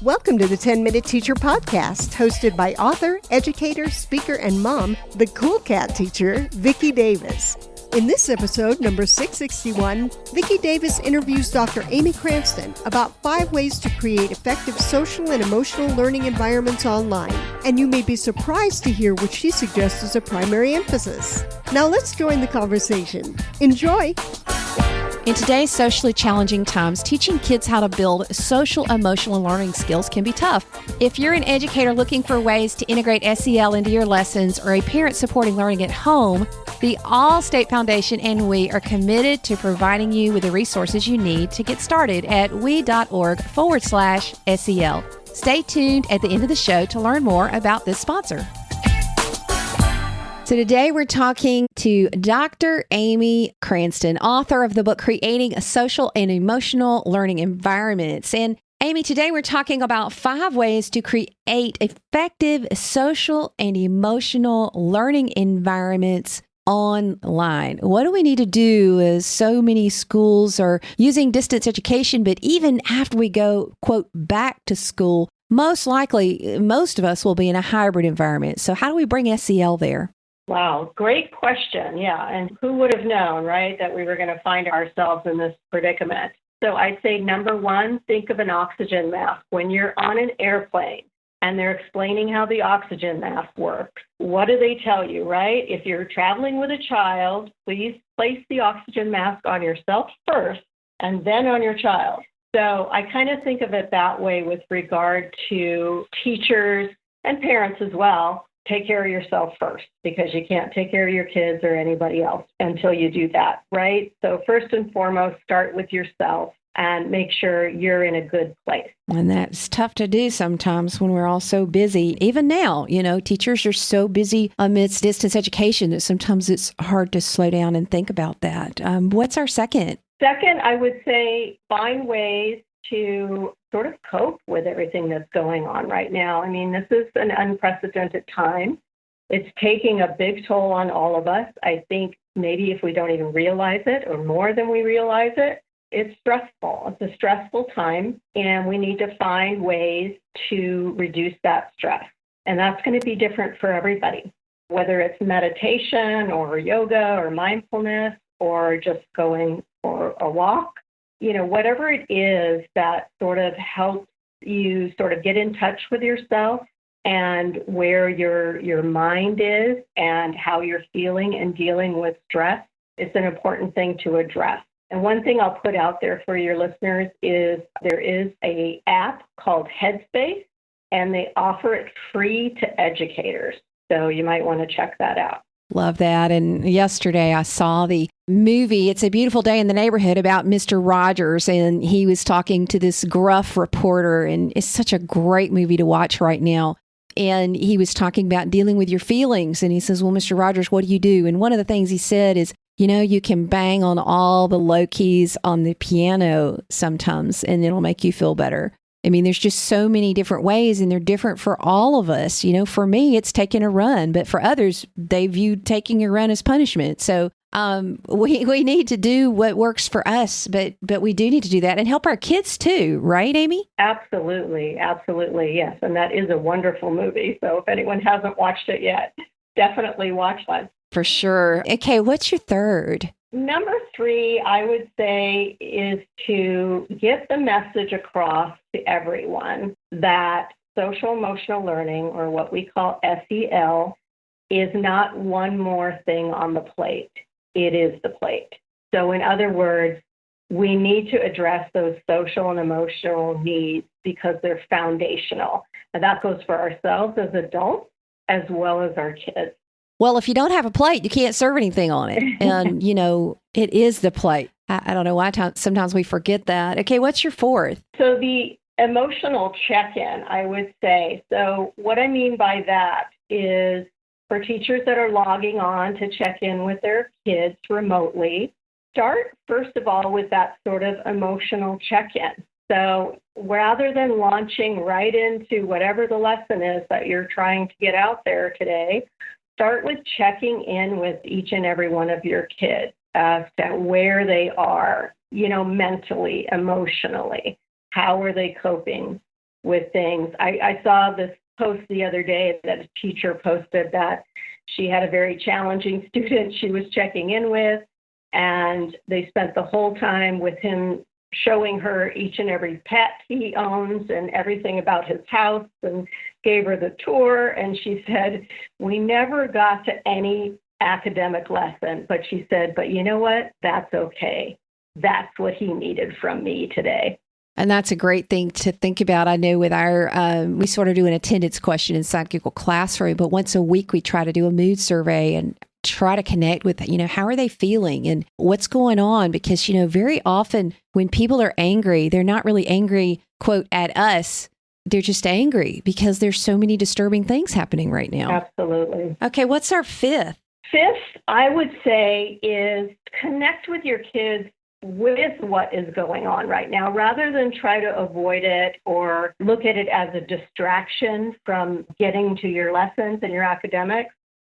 Welcome to the 10-Minute Teacher Podcast, hosted by author, educator, speaker, and mom, the Cool Cat teacher, Vicki Davis. In this episode, number 661, Vicki Davis interviews Dr. Amy Cranston about 5 ways to create effective social and emotional learning environments online. And you may be surprised to hear what she suggests as a primary emphasis. Now let's join the conversation. Enjoy! In today's socially challenging times, teaching kids how to build social, emotional, and learning skills can be tough. If you're an educator looking for ways to integrate SEL into your lessons or a parent supporting learning at home, the All-State Foundation and we are committed to providing you with the resources you need to get started at we.org/SEL. Stay tuned at the end of the show to learn more about this sponsor. So today we're talking to Dr. Amy Cranston, author of the book, Creating a Social and Emotional Learning Environments. And Amy, today we're talking about 5 ways to create effective social and emotional learning environments online. What do we need to do as so many schools are using distance education, but even after we go, quote, back to school, most likely most of us will be in a hybrid environment. So how do we bring SEL there? Wow, great question. Yeah, and who would have known, right, that we were going to find ourselves in this predicament? So I'd say number 1, think of an oxygen mask. When you're on an airplane and they're explaining how the oxygen mask works, what do they tell you, right? If you're traveling with a child, please place the oxygen mask on yourself first and then on your child. So I kind of think of it that way with regard to teachers and parents as well. Take care of yourself first, because you can't take care of your kids or anybody else until you do that, right? So first and foremost, start with yourself and make sure you're in a good place. And that's tough to do sometimes when we're all so busy. Even now, teachers are so busy amidst distance education that sometimes it's hard to slow down and think about that. What's our second? Second, I would say find ways to sort of cope with everything that's going on right now. I mean, this is an unprecedented time. It's taking a big toll on all of us. I think maybe if we don't even realize it, or more than we realize it, it's stressful. It's a stressful time, and we need to find ways to reduce that stress. And that's going to be different for everybody, whether it's meditation or yoga or mindfulness or just going for a walk. Whatever it is that sort of helps you sort of get in touch with yourself and where your mind is and how you're feeling and dealing with stress, it's an important thing to address. And one thing I'll put out there for your listeners is there is an app called Headspace, and they offer it free to educators. So you might want to check that out. Love that. And yesterday I saw the movie, It's a Beautiful Day in the Neighborhood, about Mr. Rogers. And he was talking to this gruff reporter. And it's such a great movie to watch right now. And he was talking about dealing with your feelings. And he says, well, Mr. Rogers, what do you do? And one of the things he said is, you can bang on all the low keys on the piano sometimes, and it'll make you feel better. I mean, there's just so many different ways, and they're different for all of us. For me, it's taking a run, but for others, they view taking a run as punishment. So we need to do what works for us, but we do need to do that and help our kids too, right, Amy? Absolutely, absolutely, yes. And that is a wonderful movie. So if anyone hasn't watched it yet, definitely watch one. For sure. Okay, what's your third? Number 3, I would say, is to get the message across to everyone that social emotional learning, or what we call SEL, is not one more thing on the plate. It is the plate. So in other words, we need to address those social and emotional needs because they're foundational. And that goes for ourselves as adults as well as our kids. Well, if you don't have a plate, you can't serve anything on it. And, it is the plate. I don't know why sometimes we forget that. Okay, what's your 4th? So the emotional check-in, I would say. So what I mean by that is for teachers that are logging on to check in with their kids remotely, start, first of all, with that sort of emotional check-in. So rather than launching right into whatever the lesson is that you're trying to get out there today, start with checking in with each and every one of your kids as to where they are, mentally, emotionally. How are they coping? with things. I saw this post the other day that a teacher posted that she had a very challenging student she was checking in with, and they spent the whole time with him showing her each and every pet he owns and everything about his house, and gave her the tour. And she said, we never got to any academic lesson, but she said, but you know what? That's okay. That's what he needed from me today. And that's a great thing to think about. I know with our, we sort of do an attendance question inside Google Classroom, but once a week we try to do a mood survey and try to connect with, how are they feeling and what's going on? Because, very often when people are angry, they're not really angry, quote, at us. They're just angry because there's so many disturbing things happening right now. Absolutely. Okay, what's our fifth? Fifth, I would say, is connect with your kids with what is going on right now, rather than try to avoid it or look at it as a distraction from getting to your lessons and your academics.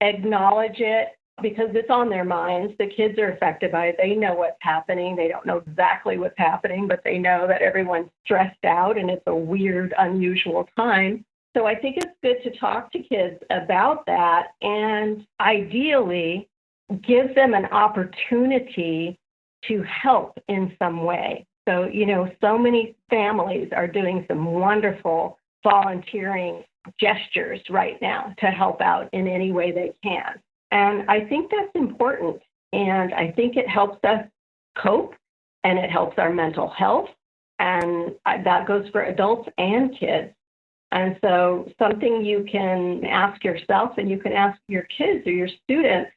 Acknowledge it because it's on their minds. The kids are affected by it. They know what's happening. They don't know exactly what's happening, but they know that everyone's stressed out and it's a weird, unusual time. So I think it's good to talk to kids about that and ideally give them an opportunity to help in some way. So, so many families are doing some wonderful volunteering gestures right now to help out in any way they can. And I think that's important. And I think it helps us cope and it helps our mental health. And that goes for adults and kids. And so something you can ask yourself and you can ask your kids or your students,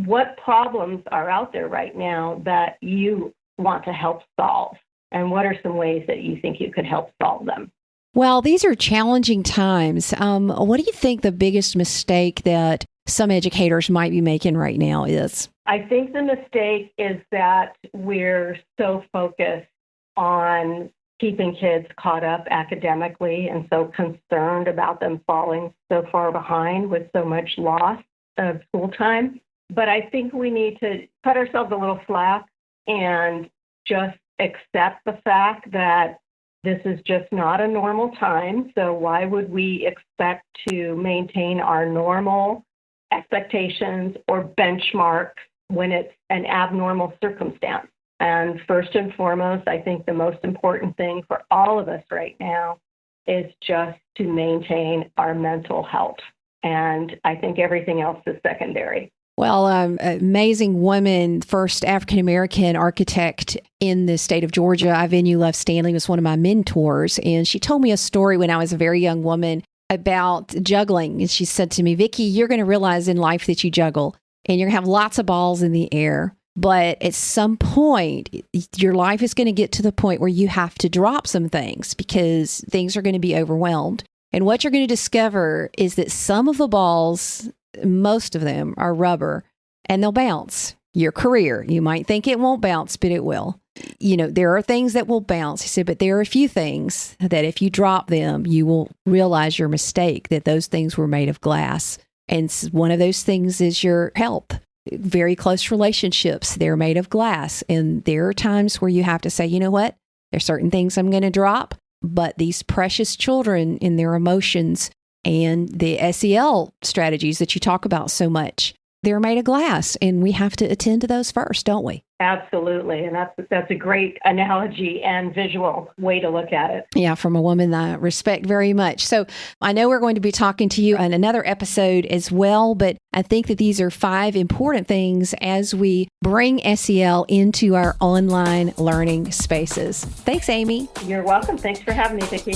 what problems are out there right now that you want to help solve? And what are some ways that you think you could help solve them? Well, these are challenging times. What do you think the biggest mistake that some educators might be making right now is? I think the mistake is that we're so focused on keeping kids caught up academically and so concerned about them falling so far behind with so much loss of school time. But I think we need to cut ourselves a little slack and just accept the fact that this is just not a normal time. So why would we expect to maintain our normal expectations or benchmarks when it's an abnormal circumstance? And first and foremost, I think the most important thing for all of us right now is just to maintain our mental health. And I think everything else is secondary. Well, amazing woman, first African-American architect in the state of Georgia. Ivenu Love Stanley was one of my mentors. And she told me a story when I was a very young woman about juggling. And she said to me, Vicki, you're going to realize in life that you juggle and you're going to have lots of balls in the air. But at some point, your life is going to get to the point where you have to drop some things because things are going to be overwhelmed. And what you're going to discover is that some of the balls, most of them are rubber and they'll bounce. Your career, you might think it won't bounce, but it will. There are things that will bounce. He said, but there are a few things that if you drop them, you will realize your mistake, that those things were made of glass. And one of those things is your health. Very close relationships, they're made of glass. And there are times where you have to say, you know what? There's certain things I'm going to drop, but these precious children in their emotions and the SEL strategies that you talk about so much, they're made of glass, and we have to attend to those first, don't we? Absolutely. And that's a great analogy and visual way to look at it. Yeah, from a woman I respect very much. So I know we're going to be talking to you on another episode as well, but I think that these are 5 important things as we bring SEL into our online learning spaces. Thanks, Amy. You're welcome. Thanks for having me, Vicki.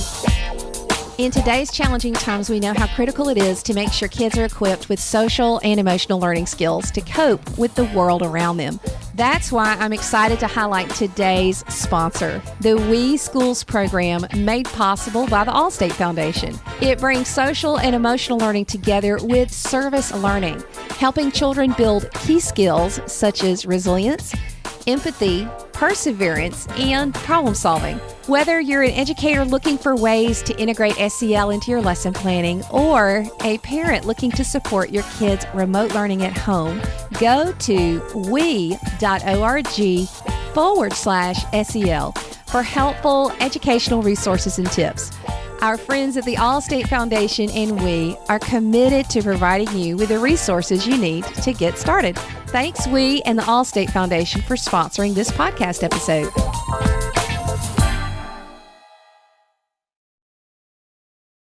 In today's challenging times, we know how critical it is to make sure kids are equipped with social and emotional learning skills to cope with the world around them. That's why I'm excited to highlight today's sponsor, the We Schools program made possible by the Allstate Foundation. It brings social and emotional learning together with service learning, helping children build key skills such as resilience, empathy, perseverance, and problem solving. Whether you're an educator looking for ways to integrate SEL into your lesson planning or a parent looking to support your kids' remote learning at home, go to we.org/SEL for helpful educational resources and tips. Our friends at the Allstate Foundation and we are committed to providing you with the resources you need to get started. Thanks, we and the Allstate Foundation, for sponsoring this podcast episode.